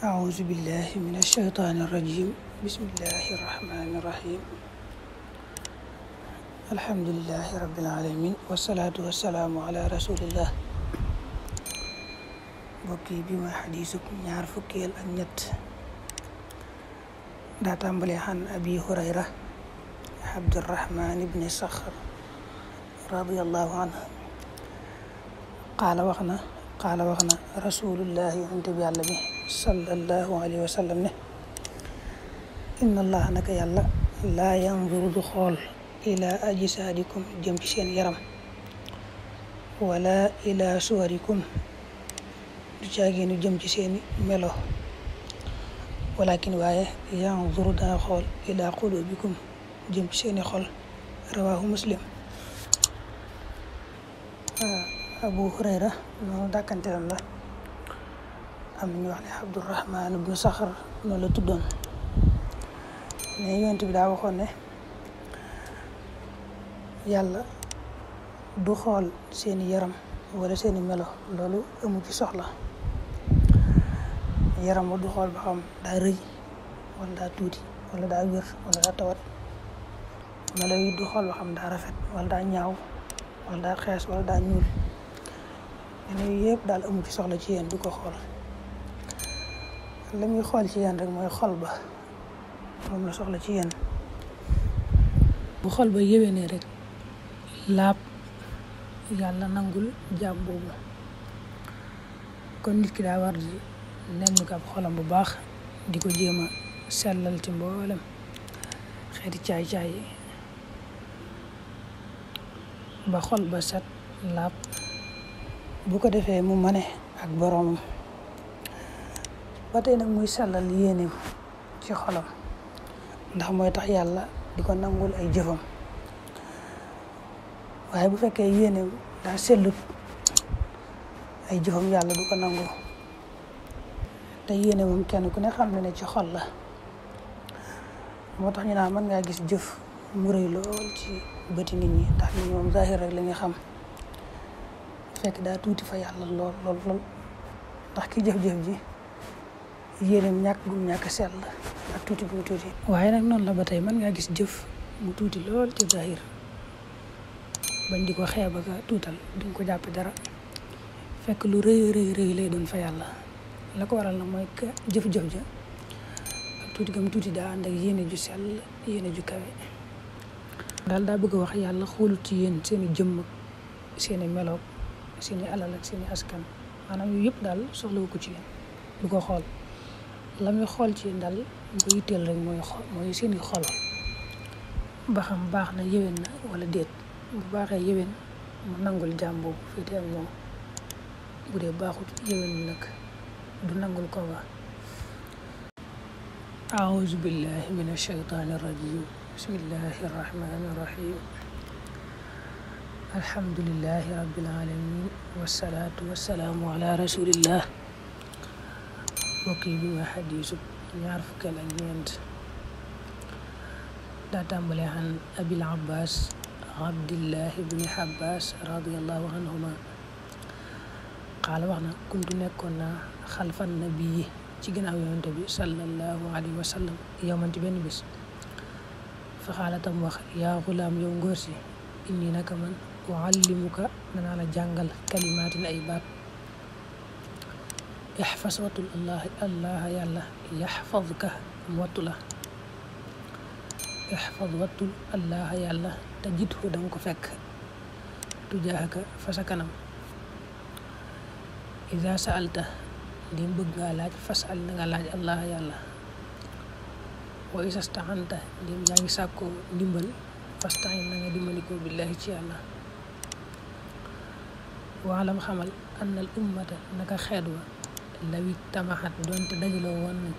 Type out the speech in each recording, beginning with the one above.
أعوذ بالله من الشيطان الرجيم بسم الله الرحمن الرحيم الحمد لله رب العالمين والصلاة والسلام على رسول الله bokki bi mooy xadiisu ñaar fukkeel ak ñett daa tàmbale xan abi hurayra abdurrahman ibni saxr radiyallahu anhu qaala wax na rasulullahi yonent bi yàlla bi sallallahu alayhi wa sallam ne inna allah naka yàlla laa yanzuru du xool ila ajsaadikum jëm ci seen yaram wala ila suwarikum du caageenu jëm ci seeni melo walakin waaye yanzuru dana xool ila qulubikum jëm ci seeni xol rawahu muslim. Abu Hurayra noonu dàkkanteelam la am ñu wax ne Abdurrahman ibnu Saxr noonu la tuddoon ne yonent bi daa waxoon ne yàlla du xool seeni yaram wala seeni melo loolu amu ci soxla. yaram wa du xool ba xam daa rëy wala daa tuuti wala daa wér wala daa tawat. melo yi du xool ba xam daa rafet wala daa ñaaw wala daa xees wala daa ñuul. yooyu yëpp daal amu ci soxla ci yéen du ko xool. la muy xool ci yéen rek mooy xol ba moom la soxla ci yéen. bu xol ba yéwénee rek laab yàlla nangul jaam boobu. kon nit ki daa war di nemmi ko ab xolam bu baax di ko jéem a sellal ci mboolem xeeti caay-caay yi ba xol ba set laab bu ko defee mu mane ak boroomam. ba tey nag muy sellal yéeneem ci xolam ndax mooy tax yàlla di ko nangul ay jëfam. waaye bu fekkee yéeneem daa sellut ay jëfam yàlla du ko nangu. te yéene moom kenn ku ne xam ne ci xol la moo tax ñu naan mën ngaa gis jëf mu rëy lool ci bëti nit ñi ndax nit ñi moom zahir rek la ñuy xam fekk daa tuuti fa yàlla lool ndax ki jëf-jëf ji yéeneem ñàkk sell ak tuuti bu tuuti. waaye nag noonu la ba tey mën ngaa gis jëf mu tuuti lool ci zahir bañ di ko xeeb ak tuutal duñ ko jàppe dara fekk lu rëy lay doon fa yàlla. la ko waral nag mooy jëf-jëf ja ak tuuti gam tuuti daa ànd ak yéene ju sell yéene ju kawe. daal daa bëgg a wax yàlla xoolut ci yéen seeni jëmm ak seeni meloog seeni alal ak seeni askan maanaam yu yëpp daal soxlawu ko ci yéen du ko xool. la muy xool ci yéen daal mu ko yitteel rek mooy seeni xol ba xam baax na yéwén na wala déet. bu baaxee yéwén mu nangul jaam boobu féete ak moom bu dee baaxut yéwén nag du nangul ko ba. a'uuzu billahi min ash-shaytaani rajim bismillahi rahmani rahim alhamdulillahi rabbil alamin wassalaatu wassalaamu ala rasulillah. mbokk yi bi mooy xadiisu ñaar fukkeel ak ñeent daa tàmbale xan abil abbas abdillahi ibni abbas radiyallahu anhuma qaala wax na kuntu nekkoon naa xalfan nabii ci ginnaaw yonent bi sallallahu alayhi wa sallam yowman ci benn bis fa xaala tam wax yaa xulaam yow ngóor si inni naka man uallimuka danaa la jàngal kalimaatin ay baat ixfas wattul allah yàlla yaxfadka wattu la ixfad wattul allah yàlla tajidhu danga ko fekk tujaahaka fa sa kanam. iza sa'alta ndim bëgg nga laaj fas'al na nga laaj allah yàlla wa iza sta'anta ndim yaa ngi sàkkoo ndimbal fasta'in na nga dimbalikoo billahi ci yàlla. waalam xamal anna al ummata naka xeet wa lawi tamaxat doonte dajaloo woon nañ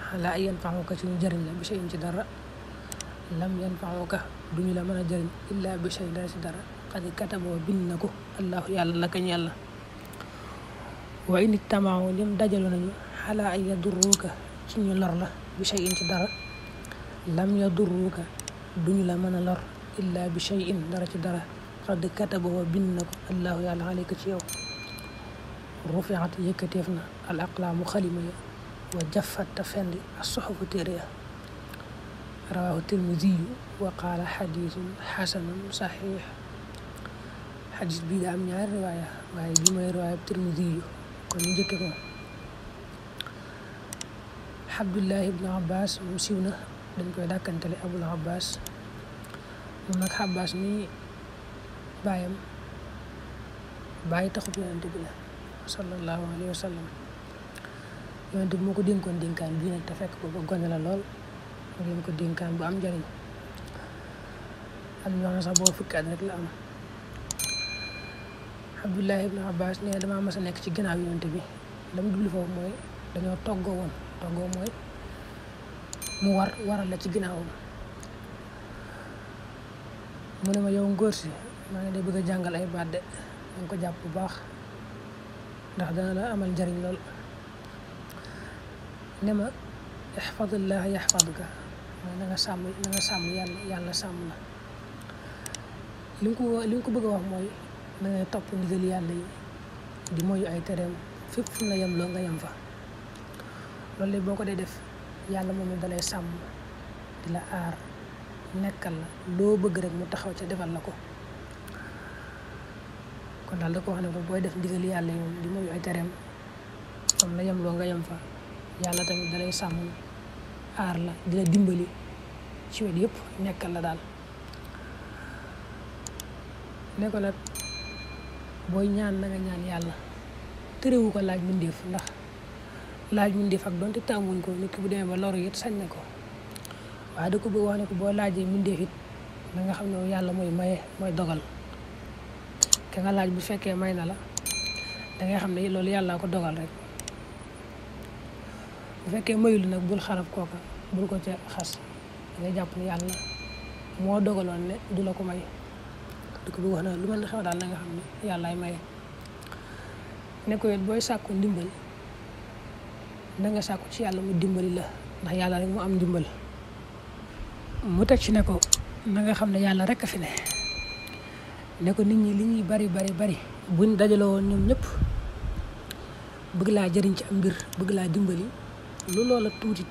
xalaa ay yanfa'uka ci ñu jëriñ la bi shay'in ci dara lam yanfa'uka duñu la mën a jëriñ illaa bi shay dara ci dara qad kataboo bind na ko allahu yàlla la kañ yàlla. wa in ijtama'u lim dajaloo nañu xalaa ay yadurruka ci ñu lor la bi shay'in ci dara lam yadurruka duñu la mën a lor illaa bi shay'in dara ci dara qad kataboo bind na ko allahu yàlla alayka ci yow. rufi'at yëkkateef na al aqlaamu xalima ya wa jaffat te fendi as-suhufu téere ya rawaahu tirmidiyu wa qaala xadiisun xasanun saxiix. xadis bii daa am ñaari riwaaya waaye bi mooy riwaaya tirmidiyu kon ñu njëkke ko. Abdullah ibnu Abbas moom siiw na dañ koy dàkkantale Abul Abbas. moom nag Abbas mi baayam bàyyi taxub yonent bi la sallallahu alayhi wa sallam. yonent bi moo ko dénkoon dénkaan bii nag te fekk ko ba gone la lool mu dénk ko dénkaan bu am njariñ. am ñoo xam ne sax boo fukki at rek la am. Abdullah ibnu Abbas nee damaa mas a nekk ci ginnaaw yonent bi la mu jublu foofu mooy dañoo toggoo woon. toggoo mooy mu waral la ci ginnaawam. mu ne ma yow ngóor si maa ngi lay bëgg a jàngal ay baat de danga ko jàpp bu baax ndax dana la amal njariñ lool. ne ma ihfadillah yahfaduka mooy na nga sàmm yàlla sàmm la. li nga ko bëgg a wax mooy na ngay topp ndigal yàlla yi di moyu ay tereem fépp fu la yem loo nga yem fa. loolu boo ko dee def yàlla moom dalay sàmm di la aar nekkal la loo bëgg rek mu taxaw ca defal la ko. kon daal da ko wax ne ko booy def ndigal yàlla yi moom di moyu ay tereem moom la yem loo nga yem fa. yàlla tamit dalay sàmm aar la di la dimbali ci wet yëpp nekkal la daal. ne ko nag booy ñaan na nga ñaan yàlla tërewu ko laaj mbindeef ndax laaj mbindeef ak doonte tàmmuñ ko nit ki bu demee ba loru it sañ na ko. waaye da ko bëgg wax ne ko boo laajee mbindeef it na nga xam ne yàlla mooy maye mooy dogal. ka nga laaj bu fekkee may na la dangay xam ne loolu yàlla ko dogal rek. bu fekkee mayul nag bul xarab kooka bul ko ca xas dangay jàpp ne yàlla moo dogaloon ne du la ko may. di ko bëgg wax na lu mel ne xew daal na nga xam ne yàllaay maye. ne ko it booy sàkku ndimbal na nga sàkku ci yàlla mu dimbali la ndax yàlla rek mu am ndimbal. mu teg ci ne ko na nga xam ne yàlla rek a fi ne ko nit ñi li ñuy bari buñ dajaloo woon ñoom ñëpp bëgg laa jëriñ ci am mbir bëgg laa dimbali lu loola tuuti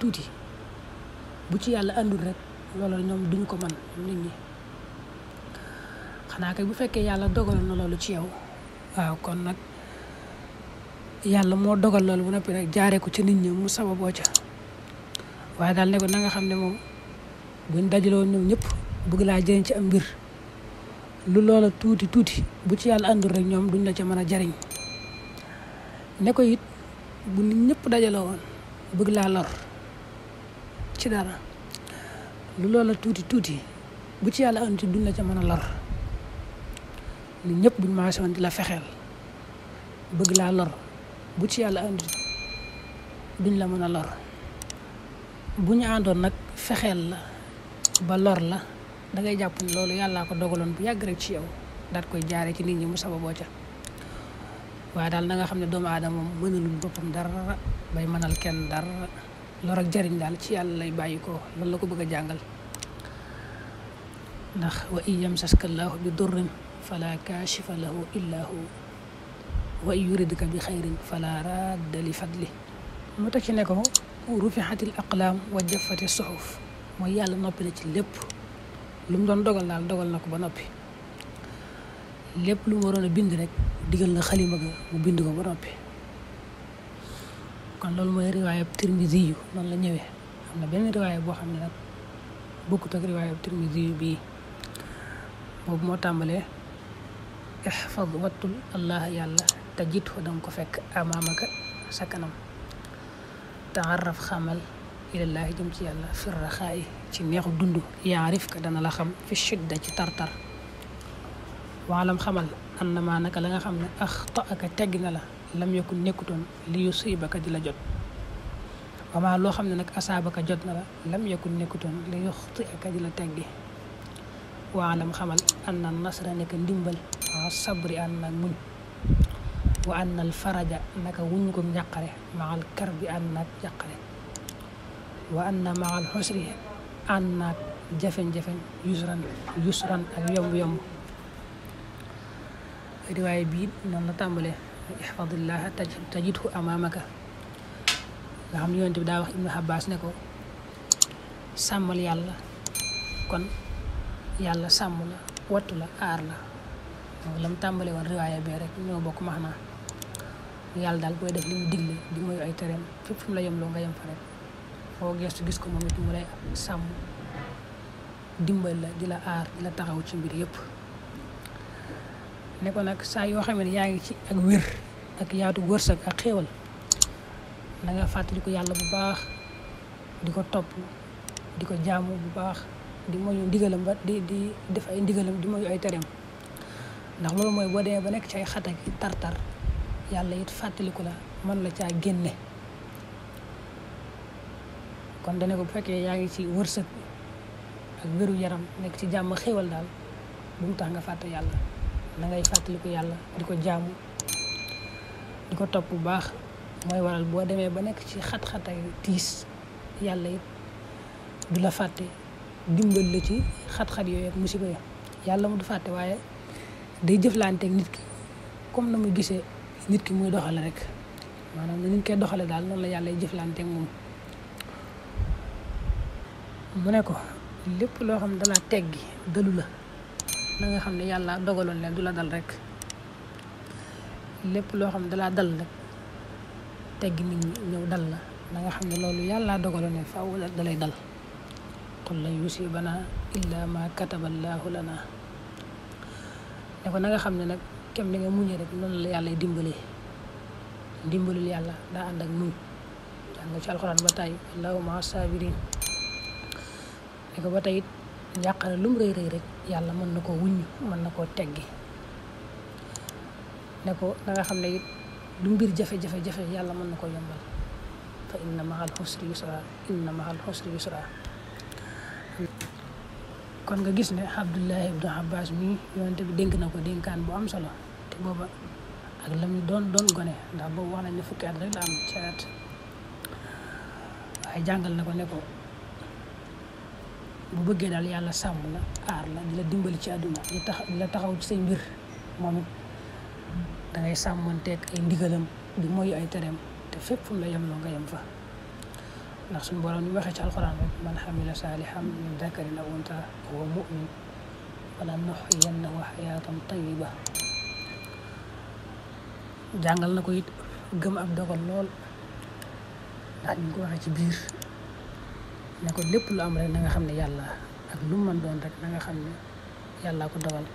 bu ci yàlla àndul rek loola ñoom duñ ko man nit ñi. xanaa kay bu fekkee yàlla dogaloon na loolu ci yow waaw kon nag yàlla moo dogal loolu bu noppi rek jaaree ko ci nit ñi mu sababoo ca. waaye daal ne ko na nga xam ne moom buñ dajaloo ñoom ñëpp bëgg laa jëriñ ci am mbir lu loola tuuti bu ci yàlla àndul rek ñoom duñ la ca mën a jariñ. ne ko it bu nit ñëpp dajaloo woon bëgg laa lor ci dara lu loola tuuti bu ci yàlla àndul duñ la ca mën a lor. nit ñëpp buñ maase woon di la fexeel bëgg laa lor bu ci yàlla àndul duñ la mën a lor. bu ñu àndoon nag fexeel la ba lor la dangay jàpp ne loolu yàllaa ko dogaloon bu yàgg rek ci yow daat koy jaaree ci nit ñi mu sababoo ca. waaye daal na nga xam ne doomu aadama moom mënalul boppam dara bay mënal kenn dara lor ak jariñ daal ci yàlla lay bàyyi ko loolu la ko bëgg a jàngal. ndax wa in yamsaska llaahu bi durrin fala kaashifa lahu illa hu wa in yuridka bi xayrin fala radda li fadli. mu teg ci ne ko rufihatil aqlaam wa jaffati suhuf mooy yàlla noppi na ci lépp lu mu doon dogal daal dogal na ko ba noppi. lépp lu mu waroon a bind rek digal na xalima ga mu bind ko ba noppi. kon loolu mooy riwaaya Tirmidi yu noonu la ñëwee. am na benn riwaaya boo xam ne nag bokkut ak riwaaya Tirmidi yu bii boobu moo tàmbalee ihfad wattul allah yàlla tajidhu danga ko fekk amaamaka sa kanam. taaraf xamal ilallaahi jëm ci yàlla fi raxaayi ci neexu dund yaarif ka dana la xam fi shidda ci tartar. waalam xamal annama naka la nga xam ne axta aka tegg na la lam yakun nekkutoon li yusibaka di la jot. wamaa loo xam ne nag asaabaka jot na la lam yakun nekkutoon li yuxti aka di la teggi. waalam xamal anna nasra nekk ndimbal maa sabri ànd nag muñ. wa anna al faraja naka wuñ ko njàqare maal karbi ànd naag njàqare. wa anna maal xusri ànd naag jafeñ-jafeñ yusran ak yomb-yomb. riwaaya bii noonu la tàmbalee ihfadillaha tajidhu amaamaka nga xam ne yonent bi daa wax Ibnu Abbas ne ko sàmmal yàlla kon yàlla sàmm la wattu la aar la donc la mu tàmbale woon riwaaya bee rek ñoo bokk maanaa yàlla daal booy def li mu digle di moy ay tereem fépp fu mu la yemloo nga yem fa rek foo gestu gis ko moom it mu lay sàmm dimbal la di la aar di la taxaw ci mbir yëpp ne ko nag saa yoo xam ne yaa ngi ci ak wér ak yaatu wërsëg ak xéewal na nga fàttali ko yàlla bu baax di ko topp di ko jaamu bu baax di moyu ndigalam ba di def ay ndigalam di moyu ay tereem ndax loolu mooy boo demee ba nekk ci ay xat ak tar-tar yàlla it fàttaliku la mën la caa génne kon dane ko bu fekkee yaa ngi ci wërsëg ak wéru yaram nekk ci jàmm xéwal daal bu mu tax nga fàtte yàlla na ngay fàttaliku yàlla di ko jaamu di ko topp bu baax mooy waral boo demee ba nekk ci xat-xat ak tiis yàlla it du la fàtte dimbal la ci xat-xat yooyu ak musiba yi yàlla mu du fàtte waaye day jëflanteeg nit ki comme na muy gisee nit ki muy doxale rek maanaam nit koy doxale daal noonu la yàlla jëflanteeg moom mu ne ko lépp loo xam ne dalaa teggi dalu la na nga xam ne yàlla dogaloon leen du la dal rek lépp loo xam ne dalaa dal rek teggi nit ñi ñëw dal la na nga xam ne loolu yàlla dogaloon ne faaw dalay dal qul lan yusiibanaa illaa maa kataballaahu lanaa ne ko na nga xam ne nag kem ni nga muñee rek noonu la yàlla dimbalee dimbalul yàlla daa ànd ak muñ jàng ci alxuraan ba tey wallaahu maa saabiriin ne ko ba tey it njàqare lu mu rëy rëy rek yàlla mën na koo wuññ mën na koo teggi ne ko na nga xam ne it lu mbir jafe-jafe yàlla mën na koo yombal fa inna ma'al usri yusra inna ma'al usri yusra kon nga gis ne Abdullahi ibnu Abbas mii yonente bi dénk na ko dénkaan bu am solo te booba ak la muy doon gone ndax boobu wax nañ ne fukki at rek la am ci at waaye jàngal na ko ne ko bu bëggee daal yàlla sàmm la aar la di la dimbali ci àdduna di la taxaw ci say mbir moom it dangay sàmmanteeg ay ndigalam di moyu ay tereem te fépp fu mu la yemloo nga yem fa ndax suñu borom ñu waxee ci alxuraan rek man xamila saalihan min dakarin aw unsaa wa huwa mu'min falanuhyiyannahu hayaatan tayyiba jàngal na ko it gëm ab dogal lool ndax ñu ko waxee ci biir ne ko lépp lu am rek na nga xam ne yàlla ak lu mu mën doon rek na nga xam ne yàllaa ko dogal